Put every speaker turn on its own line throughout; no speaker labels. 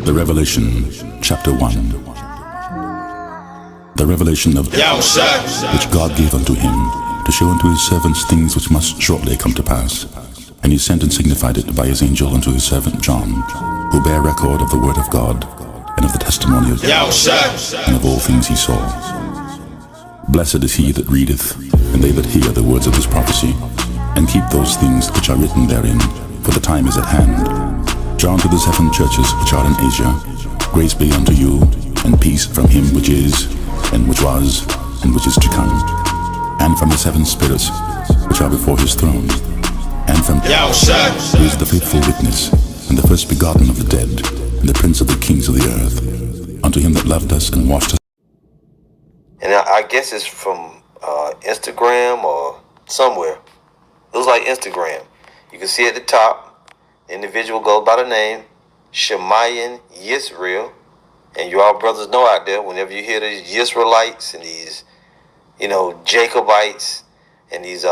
The Revelation, chapter 1. The revelation of which God gave unto him, to show unto his servants things which must shortly come to pass. And he sent and signified it by his angel unto his servant John, who bare record of the word of God, and of the testimony of God, and of all things he saw. Blessed is he that readeth, and they that hear the words of this prophecy, and keep those things which are written therein, for the time is at hand. John to the 7 churches which are in Asia, grace be unto you, and peace from him which is, and which was, and which is to come, and from the 7 spirits which are before his throne, and from who is the faithful witness, and the first begotten of the dead, and the prince of the kings of the earth, unto him that loved us and washed us.
And I guess it's from Instagram or somewhere. It looks like Instagram. You can see at the top, the individual goes by the name Shemayan Yisrael. And you all brothers know out there, whenever you hear these Yisraelites and these, Jacobites and these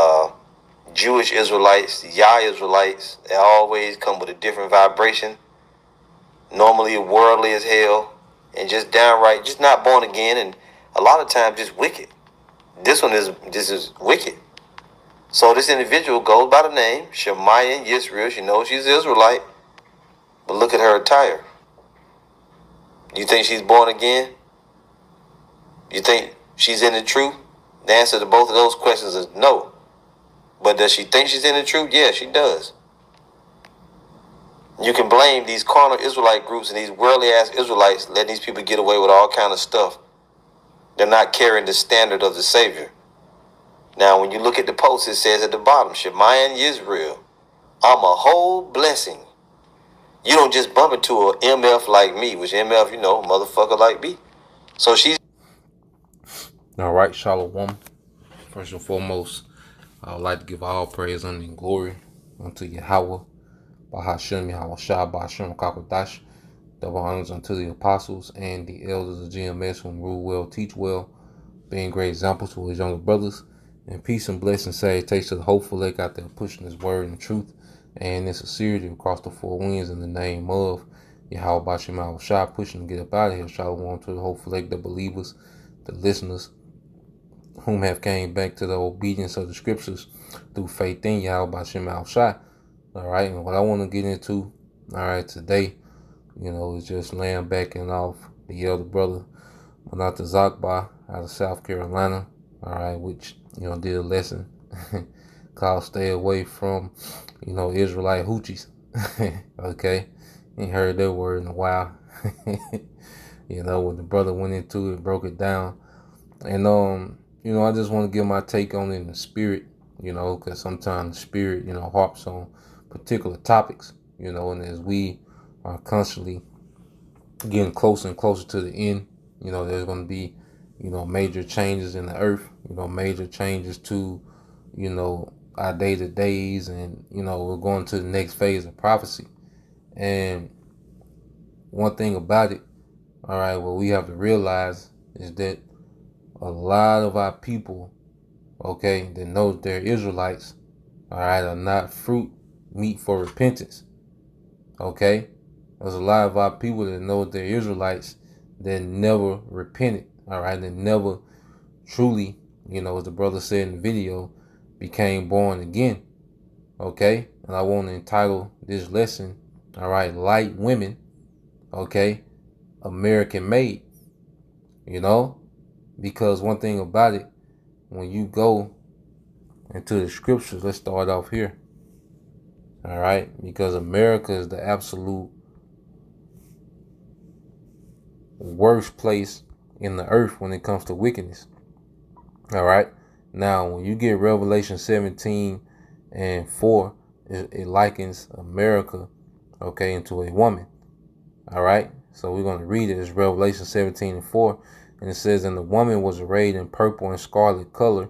Jewish Israelites, Yah Israelites, they always come with a different vibration. Normally worldly as hell and just downright, just not born again, and a lot of times just wicked. This is wicked. So this individual goes by the name Shemayan Yisrael. She knows she's Israelite, but look at her attire. You think she's born again? You think she's in the truth? The answer to both of those questions is no. But does she think she's in the truth? Yeah, she does. You can blame these carnal Israelite groups and these worldly ass Israelites letting these people get away with all kind of stuff. They're not carrying the standard of the Savior. Now, when you look at the post, it says at the bottom, Shemayan Yisrael, I'm a whole blessing. You don't just bump into a MF like me, which MF, motherfucker like me. So she's...
All right, Shalom. First and foremost, I would like to give all praise and glory unto Yahweh, Bahashem, Yahweh Shah, Bahashem, Kakodash. Double honors unto the apostles and the elders of GMS who rule well, teach well, being great examples to his younger brothers. And peace and blessing, salutations to the hopeful elect out there pushing his word and truth and in sincerity across the 4 winds in the name of Yahweh Bashem Yahweh Shah, pushing to get up out of here. Shalom to the hopeful elect, the believers, the listeners, whom have came back to the obedience of the scriptures through faith in Yahweh Bashem Yahweh Shah. All right, and what I want to get into, all right, today, is just laying back and off the elder brother, Manata Zakba out of South Carolina, all right, which, did a lesson called Stay Away from, Israelite hoochies. Okay, ain't heard that word in a while. When the brother went into it, broke it down. And, I just want to give my take on it in the spirit, because sometimes the spirit, harps on particular topics, and as we are constantly getting closer and closer to the end, there's going to be, major changes in the earth, major changes to, our day-to-days, and, we're going to the next phase of prophecy. And one thing about it, all right, what we have to realize is that a lot of our people, okay, that know that they're Israelites, all right, are not fruit meat for repentance, okay? There's a lot of our people that know they're Israelites that never repented, all right, that never truly, as the brother said in the video, became born again, okay? And I want to entitle this lesson, all right, Light Women, okay, American Made, because one thing about it, when you go into the scriptures, let's start off here, all right, because America is the absolute worst place in the earth when it comes to wickedness. All right. Now, when you get Revelation 17:4, it likens America, okay, into a woman. All right. So we're going to read it. It's Revelation 17:4, and it says, "And the woman was arrayed in purple and scarlet color,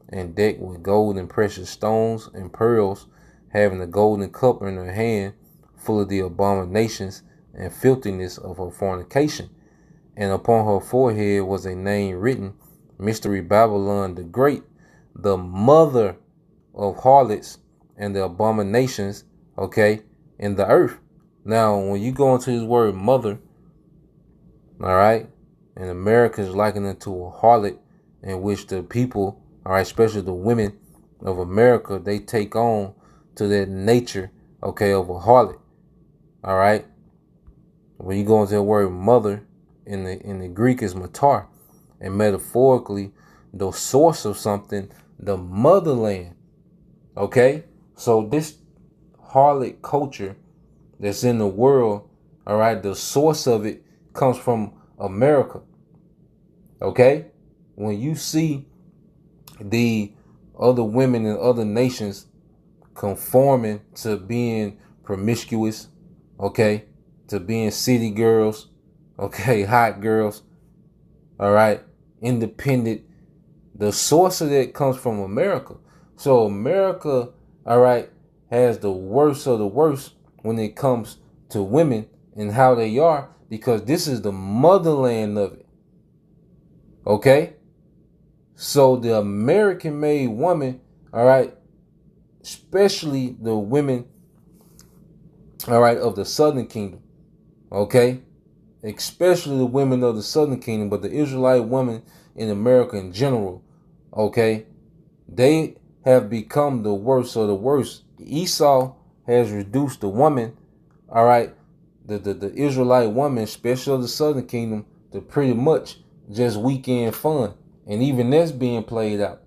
and decked with gold and precious stones and pearls, having a golden cup in her hand, full of the abominations and filthiness of her fornication. And upon her forehead was a name written, Mystery Babylon the Great, the mother of harlots and the abominations, okay, in the earth." Now, when you go into his word mother, All right. And America is likened into a harlot in which the people, all right, especially the women of America, they take on to that nature, okay, of a harlot. All right. When you go into the word mother in the Greek is matar, and metaphorically, the source of something, the motherland. Okay, so this harlot culture that's in the world, all right, the source of it comes from America. Okay, when you see the other women in other nations conforming to being promiscuous, okay, to being city girls, okay, hot girls, all right, independent, the source of that comes from America. So America, all right, has the worst of the worst when it comes to women and how they are, because this is the motherland of it. Okay? So the American made woman, all right, especially the women, all right, of the Southern Kingdom, okay? Especially the women of the Southern Kingdom, but the Israelite women in America in general, okay? They have become the worst of the worst. Esau has reduced the woman, all right, the Israelite woman, especially of the Southern Kingdom, to pretty much just weekend fun. And even that's being played out.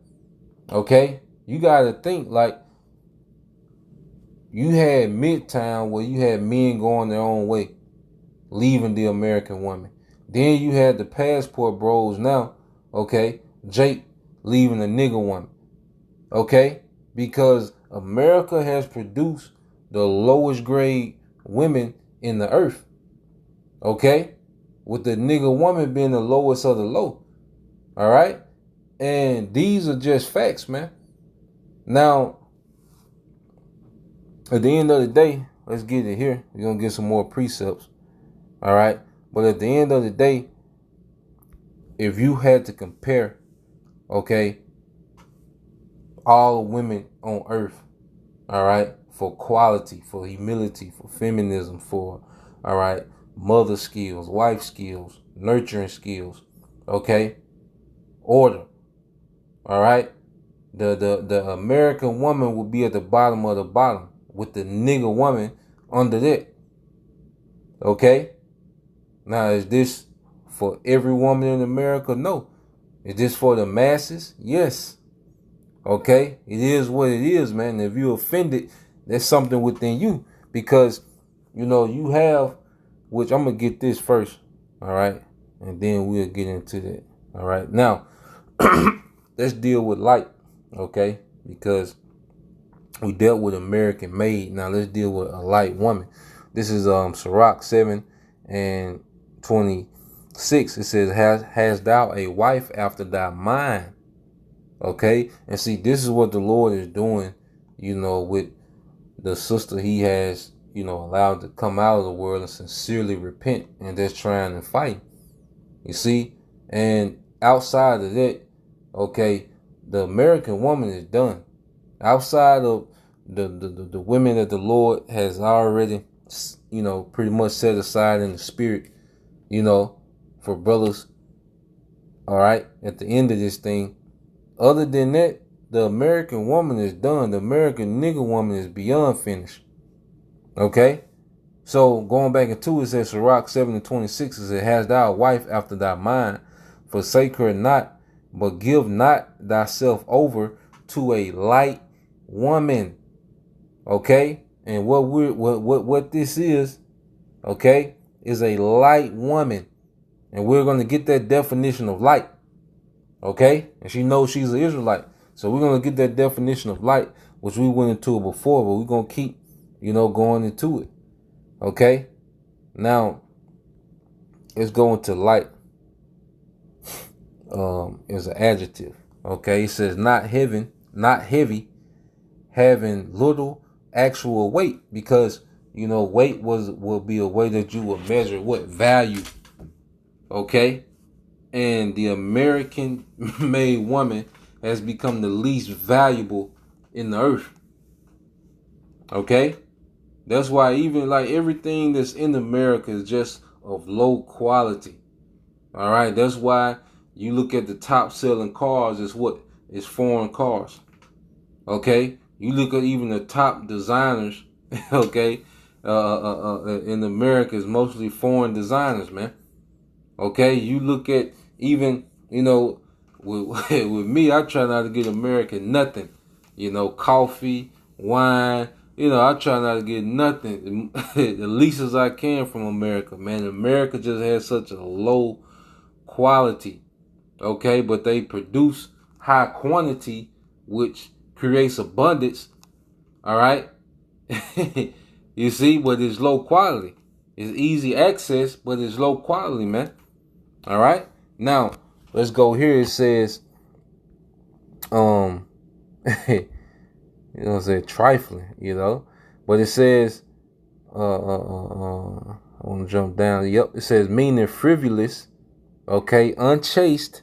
Okay? You got to think like you had Midtown where you had men going their own way, leaving the American woman. Then you had the passport bros now, okay? Jake leaving the nigger woman. Okay? Because America has produced the lowest grade women in the earth. Okay? With the nigger woman being the lowest of the low. All right? And these are just facts, man. Now, at the end of the day, let's get it here. We're going to get some more precepts. All right? But at the end of the day, if you had to compare, okay, all women on earth, all right, for quality, for humility, for feminism, for, all right, mother skills, wife skills, nurturing skills, okay, order, all right, the American woman will be at the bottom of the bottom with the nigger woman under that, okay. Now, is this for every woman in America? No. Is this for the masses? Yes. Okay, it is what it is, man. If you're offended, there's something within you, because you know you have, which I'm gonna get this first, all right, and then we'll get into that. All right, now let's deal with light, okay, because we dealt with American made. Now let's deal with a light woman. This is Sirach 7:26. It says, "Has thou a wife after thy mind?" Okay, and see, this is what the Lord is doing, you know, with the sister he has, you know, allowed to come out of the world and sincerely repent and just trying to fight. You see, and outside of that, okay, the American woman is done. Outside of the women that the Lord has already, you know, pretty much set aside in the spirit, you know, for brothers. All right, at the end of this thing. Other than that, the American woman is done. The American nigger woman is beyond finished. Okay? So, going back into it, says Sirach 7:26, it says, "Hast thou a wife after thy mind? Forsake her not, but give not thyself over to a light woman." Okay? And what this is, okay, is a light woman. And we're going to get that definition of light. Okay? And she knows she's an Israelite. So we're going to get that definition of light, which we went into it before, but we're going to keep, you know, going into it. Okay? Now, let's go into light as an adjective. Okay? It says not heavy, having little actual weight, because, you know, weight will be a way that you will measure what value. Okay? And the American made woman has become the least valuable in the earth. Okay? That's why even like everything that's in America is just of low quality. All right, that's why you look at the top selling cars is what? It's foreign cars. Okay, you look at even the top designers. Okay, in America is mostly foreign designers, man. Okay, you look at even with with me, I try not to get American nothing. Coffee, wine. I try not to get nothing, the least as I can from America, man. America just has such a low quality, okay? But they produce high quantity, which creates abundance, all right? You see, but it's low quality. It's easy access, but it's low quality, man. All right? Now, let's go here. It says, trifling, but it says, I want to jump down. Yep, it says meaning frivolous, okay, unchaste,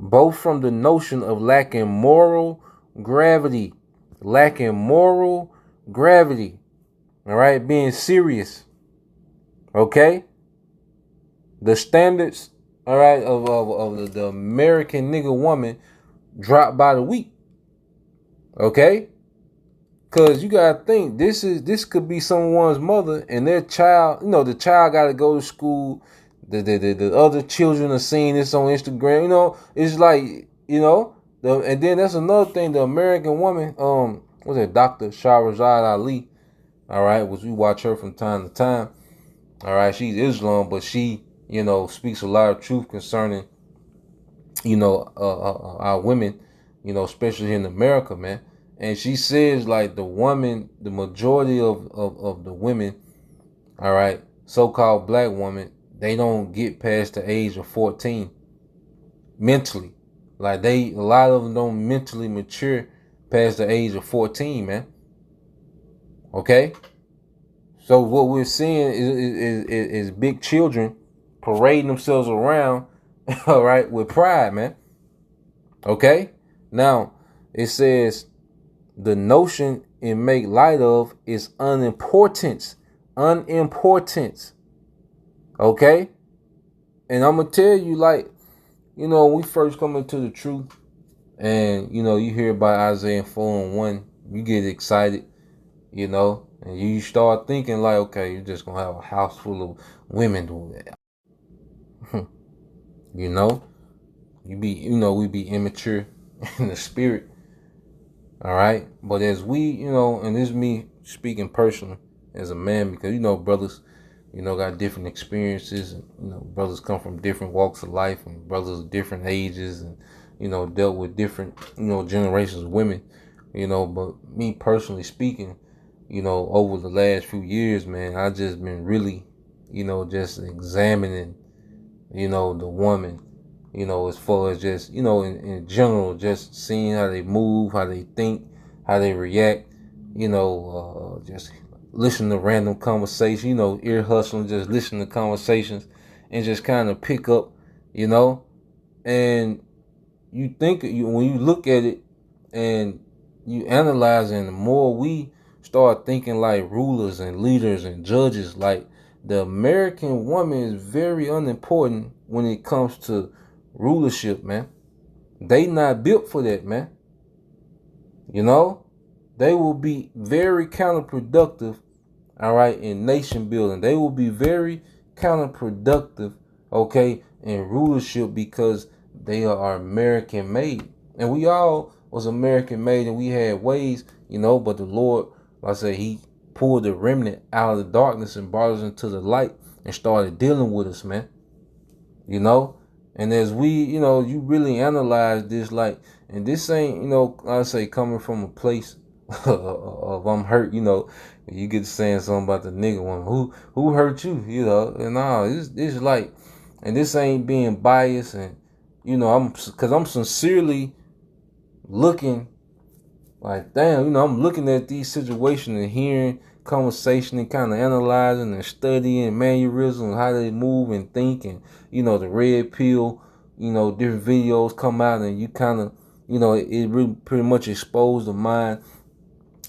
both from the notion of lacking moral gravity, all right, being serious, okay, the standards, all right, of the American nigga woman drop by the week, okay, because you gotta think this could be someone's mother and their child. The child got to go to school. The other children are seeing this on Instagram. It's like and then that's another thing. The American woman, what's that? Dr. Shahrazad Ali. All right, which we watch her from time to time. All right, she's Islam, but she speaks a lot of truth concerning our women. Especially in America, man. And she says, like, the majority of the women, all right, so-called black women, they don't get past the age of 14 mentally. Like, a lot of them don't mentally mature past the age of 14, man. Okay? So what we're seeing is big children parading themselves around, all right, with pride, man. Okay? Now, it says, the notion and make light of is unimportance. Okay? And I'm going to tell you, like, when we first come into the truth and, you hear about Isaiah 4:1, you get excited, and you start thinking like, okay, you're just going to have a house full of women doing that. we be immature in the spirit. All right. But as we, and this is me speaking personally as a man, because, brothers, got different experiences. And, brothers come from different walks of life, and brothers of different ages, and, dealt with different, generations of women, but me personally speaking, over the last few years, man, I just been really, just examining, the woman, as far as just, in general, just seeing how they move, how they think, how they react, just listen to random conversations, ear hustling, just listen to conversations and just kind of pick up, and you think, when you look at it and you analyze, and the more we start thinking like rulers and leaders and judges, like, the American woman is very unimportant when it comes to rulership, man. They not built for that, man. They will be very counterproductive, all right, in nation building. They will be very counterproductive, okay, in rulership, because they are American made. And we all was American made, and we had ways, but the Lord, like I say, he pulled the remnant out of the darkness and brought us into the light and started dealing with us, man. And as we, you really analyze this, like, and this ain't, I say, coming from a place of I'm hurt, you get saying something about the nigga woman, who hurt you, and it's like, and this ain't being biased, and, because I'm sincerely looking, like, damn, I'm looking at these situations and hearing conversation and kind of analyzing and studying mannerisms, how they move and think, and, the red pill, different videos come out, and you kind of, it really pretty much exposed the mind,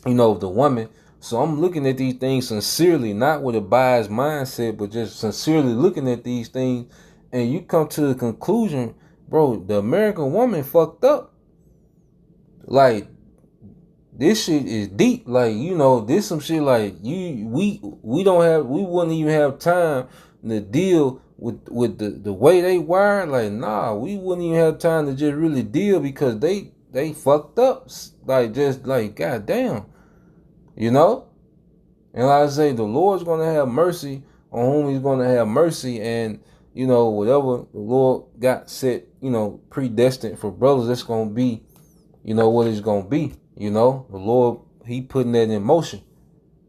of the woman. So I'm looking at these things sincerely, not with a biased mindset, but just sincerely looking at these things and you come to the conclusion, bro, the American woman fucked up. Like, this shit is deep. Like, this some shit like we wouldn't even have time to deal with the way they wired. Like, nah, we wouldn't even have time to just really deal because they fucked up. Like, just like, goddamn, And like I say, the Lord's gonna have mercy on whom He's gonna have mercy, and whatever the Lord got set, predestined for brothers, it's gonna be, what it's gonna be. The Lord, He putting that in motion.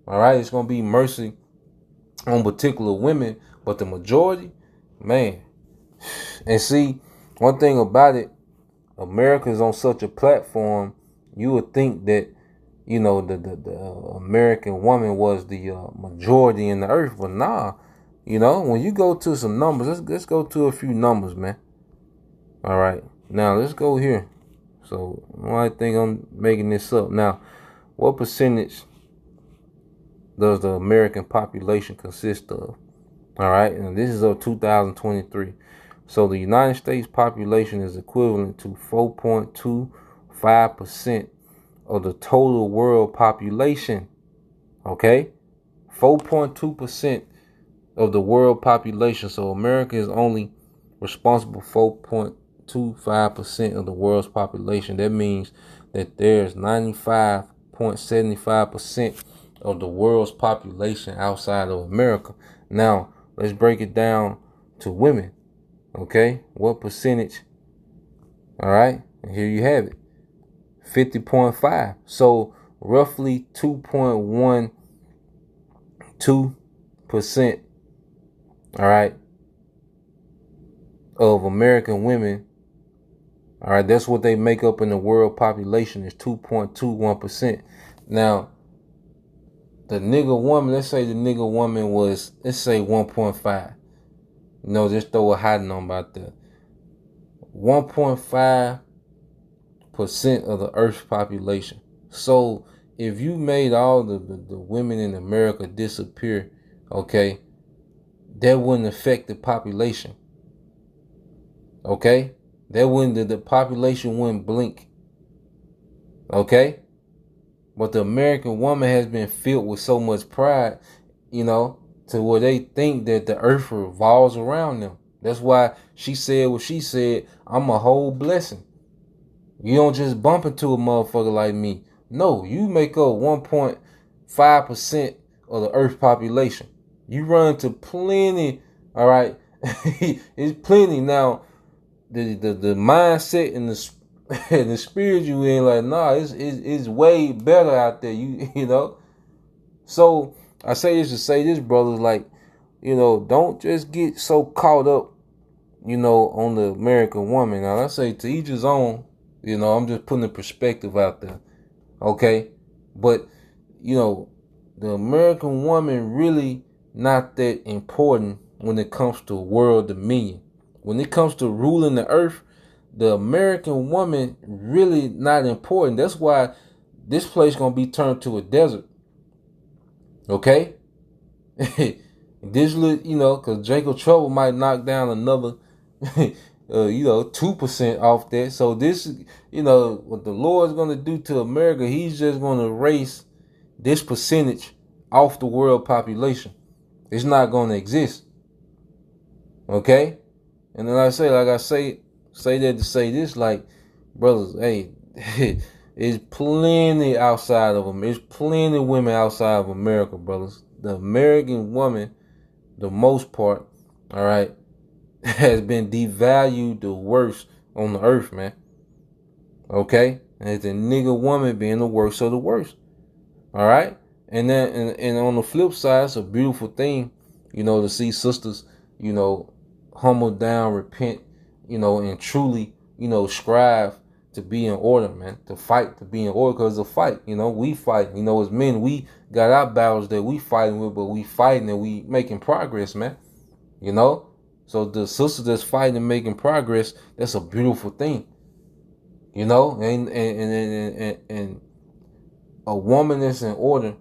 All right, it's gonna be mercy on particular women, but the majority, man. And see, one thing about it, America is on such a platform. You would think that the American woman was the majority in the earth, but nah. When you go to some numbers, let's go to a few numbers, man. All right, now let's go here. So I think I'm making this up. Now, what percentage does the American population consist of? All right, and this is of 2023. So the United States population is equivalent to 4.25% of the total world population. Okay, 4.2% of the world population. So America is only responsible for 4.25% of the world's population. That means that there's 95.75% of the world's population outside of America. Now, let's break it down to women. Okay, what percentage? All right, and here you have it, 50.5. So roughly 2.12%. All right, of American women. All right, that's what they make up in the world population, is 2.21%. Now, the nigga woman, let's say the nigga woman was, let's say 1.5. Just throw a high number out there. 1.5% of the Earth's population. So if you made all the women in America disappear, okay, that wouldn't affect the population. Okay? That wouldn't, the population wouldn't blink. Okay? But the American woman has been filled with so much pride, to where they think that the earth revolves around them. That's why she said what she said, I'm a whole blessing. You don't just bump into a motherfucker like me. No, you make up 1.5% of the earth population. You run into plenty, all right? It's plenty. Now, the mindset and the and the spirit you in, like, nah, it's way better out there. So I say this to say this, brothers, like, don't just get so caught up, on the American woman. Now, I say to each his own. I'm just putting the perspective out there, okay? But the American woman really not that important when it comes to world dominion. When it comes to ruling the earth, the American woman really not important. That's why this place gonna be turned to a desert. Okay? This cause Jacob Trouble might knock down another 2% off that. So this, what the Lord's gonna do to America, He's just gonna erase this percentage off the world population. It's not gonna exist. Okay? And then I say that to say this, like, brothers, hey, there's plenty outside of them. There's plenty of women outside of America, brothers. The American woman, the most part, all right, has been devalued the worst on the earth, man. Okay? And it's a nigga woman being the worst of the worst. All right? And then and on the flip side, it's a beautiful thing, to see sisters, humble down, repent, and truly, strive to be in order, man. To fight, to be in order, because it's a fight. We fight. As men, we got our battles that we fighting with, but we fighting and we making progress, man. So the sisters that's fighting and making progress, that's a beautiful thing. And a woman that's in order,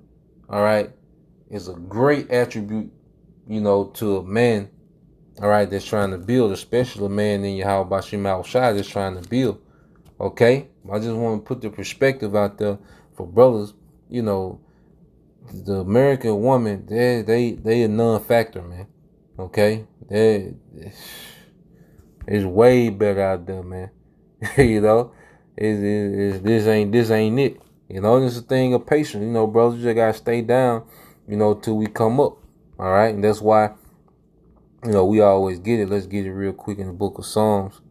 all right, is a great attribute, to a man, all right, that's trying to build, especially a man in Yahweh Bashim Shai that's trying to build. Okay? I just want to put the perspective out there for brothers. You know, the American woman, they a non-factor, man. Okay? It's way better out there, man. You know? This ain't it. You know, it's a thing of patience. You know, brothers, you just gotta stay down, you know, till we come up. All right? And that's why, you know, we always get it. Let's get it real quick in the book of Psalms.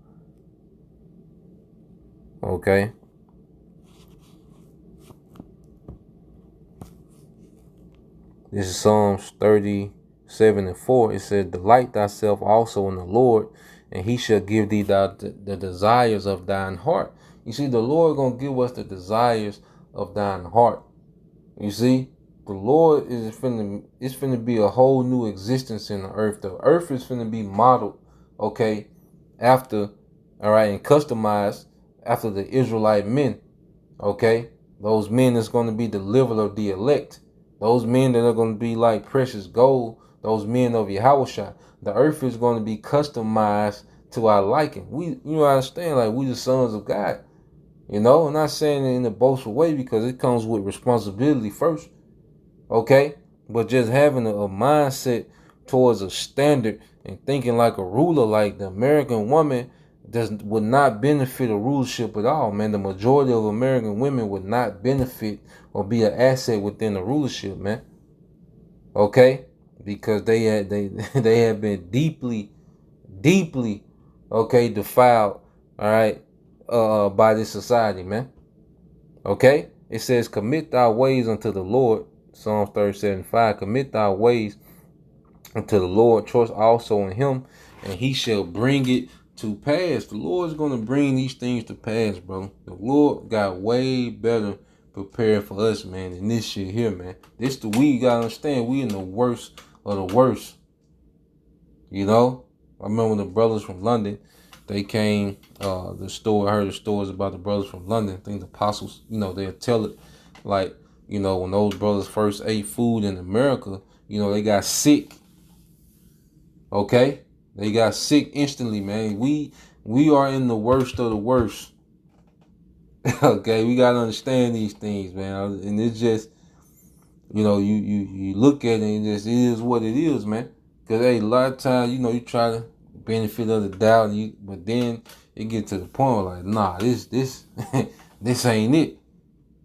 Okay? This is Psalms 37:4. It says, delight thyself also in the Lord, and he shall give thee the desires of thine heart. You see, the Lord gonna give us the desires of thine heart. You see, the Lord it's finna be a whole new existence in the earth. The earth is finna be modeled, okay, after, all right, and customized after the Israelite men, okay? Those men that's gonna be delivered of the elect. Those men that are going to be like precious gold, those men of Yahushua. The earth is going to be customized to our liking. You understand, like we the sons of God. You know, I'm not saying it in a boastful way because it comes with responsibility first. Okay? But just having a mindset towards a standard and thinking like a ruler, like the American woman would not benefit a rulership at all, man. The majority of American women would not benefit or be an asset within the rulership, man. Okay? Because they have been deeply, okay, defiled, all right, by this society, man. Okay? It says, commit thy ways unto the Lord. Psalms 37:5. Commit thy ways unto the Lord. Trust also in him, and he shall bring it to pass. The Lord's going to bring these things to pass, bro. The Lord got way better prepared for us, man, than this shit here, man. We got to understand, we in the worst of the worst. You know? I remember the brothers from London, they came, the store, I heard the stories about the brothers from London. I think the apostles, you know, they'll tell it, like, you know, when those brothers first ate food in America, you know, they got sick. Okay? They got sick instantly, man. We are in the worst of the worst. Okay, we gotta understand these things, man. And it's just, you know, you look at it and it is what it is, man. Cause hey, a lot of times, you know, you try to benefit of the doubt, but then it get to the point where like, nah, this this ain't it.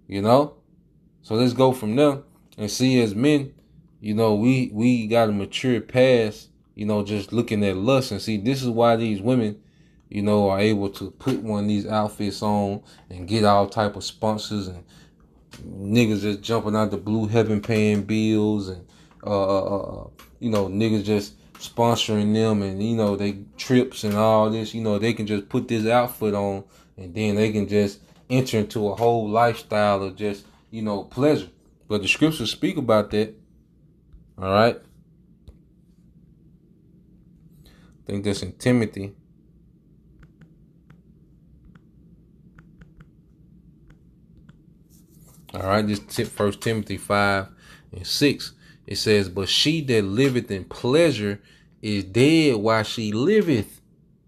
You know? So let's go from there and see as men, you know, we gotta mature past, you know, just looking at lust and see this is why these women, you know, are able to put one of these outfits on and get all type of sponsors and niggas just jumping out the blue heaven paying bills and you know, niggas just sponsoring them and you know they trips and all this, you know, they can just put this outfit on and then they can just enter into a whole lifestyle of just, you know, pleasure. But the scriptures speak about that. All right. I think that's in Timothy. All right, this 1 Timothy 5:6. It says, but she that liveth in pleasure is dead while she liveth.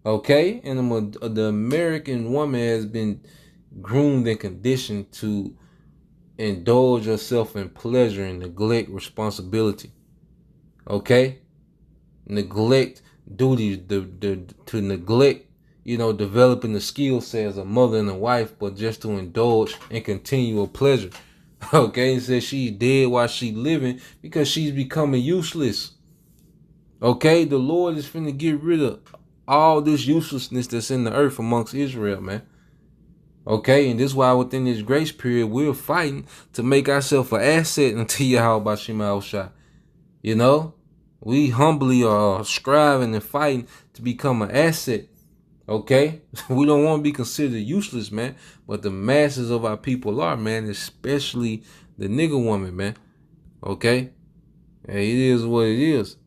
Okay? And the American woman has been groomed and conditioned to indulge herself in pleasure and neglect responsibility. Okay? Neglect duties, to neglect, you know, developing the skill set as a mother and a wife, but just to indulge in continual pleasure. Okay, it says she's dead while she's living because she's becoming useless. Okay, the Lord is finna get rid of all this uselessness that's in the earth amongst Israel, man. Okay, and this is why within this grace period, we're fighting to make ourselves an asset unto Yahweh Shema Shai. You know, we humbly are striving and fighting to become an asset. Okay, we don't want to be considered useless, man. But the masses of our people are, man, especially the nigga woman, man. Okay, hey, it is what it is.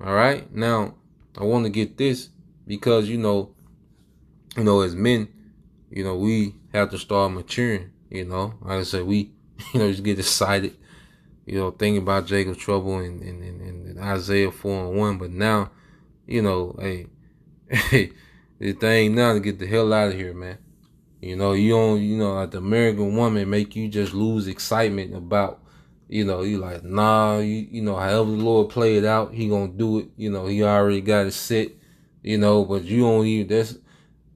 All right, now I want to get this because you know, as men, you know, we have to start maturing. You know, like I said, we, you know, just get excited. You know, thinking about Jacob's trouble in Isaiah 4:1, but now, hey, hey, the thing now to get the hell out of here, man. You don't, like the American woman make you just lose excitement about, you like, nah, however the Lord play it out, he gonna do it. He already got it set, but you don't even, that's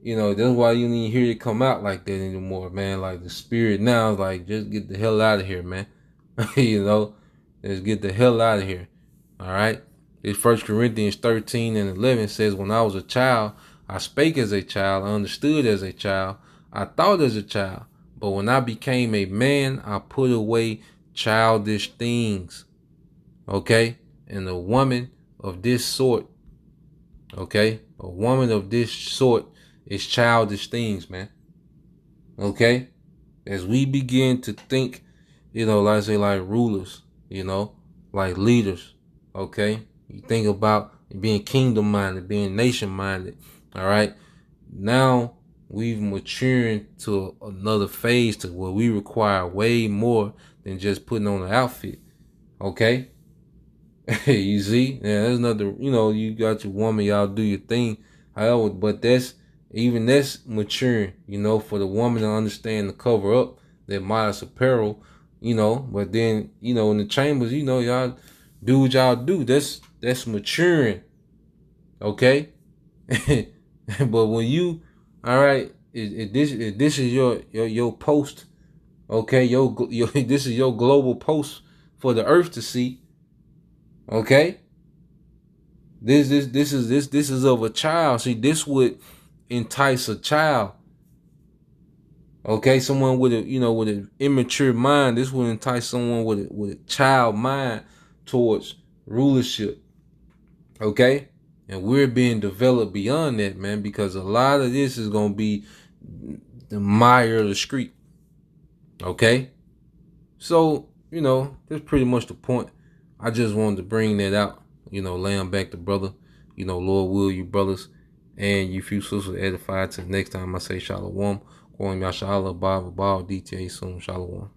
why you don't even hear it come out like that anymore, man. Like the spirit now is like, just get the hell out of here, man. Let's get the hell out of here. All right. This 1 Corinthians 13:11 says, when I was a child, I spake as a child, I understood as a child, I thought as a child. But when I became a man, I put away childish things. Okay? And a woman of this sort, okay? A woman of this sort is childish things, man. Okay? As we begin to think, like I say, like rulers, like leaders, okay? You think about being kingdom minded, being nation minded, all right? Now we've matured to another phase to where we require way more than just putting on an outfit, okay? You see? Yeah, there's nothing, you got your woman, y'all do your thing, however, but that's maturing, for the woman to understand to cover up their modest apparel, but then, in the chambers, y'all do what y'all do. That's maturing. Okay? But when you, all right, if this is your post, okay, this is your global post for the earth to see. Okay? This is of a child. See, this would entice a child. Okay, someone with with an immature mind. This would entice someone with a child mind towards rulership. Okay, and we're being developed beyond that, man, because a lot of this is gonna be the mire of the street. Okay, so that's pretty much the point. I just wanted to bring that out. Laying back the brother. Lord will you brothers and you few sisters edified. Till next time I say shalom. Going Yashala Baba Baal DTA soon. Shalom.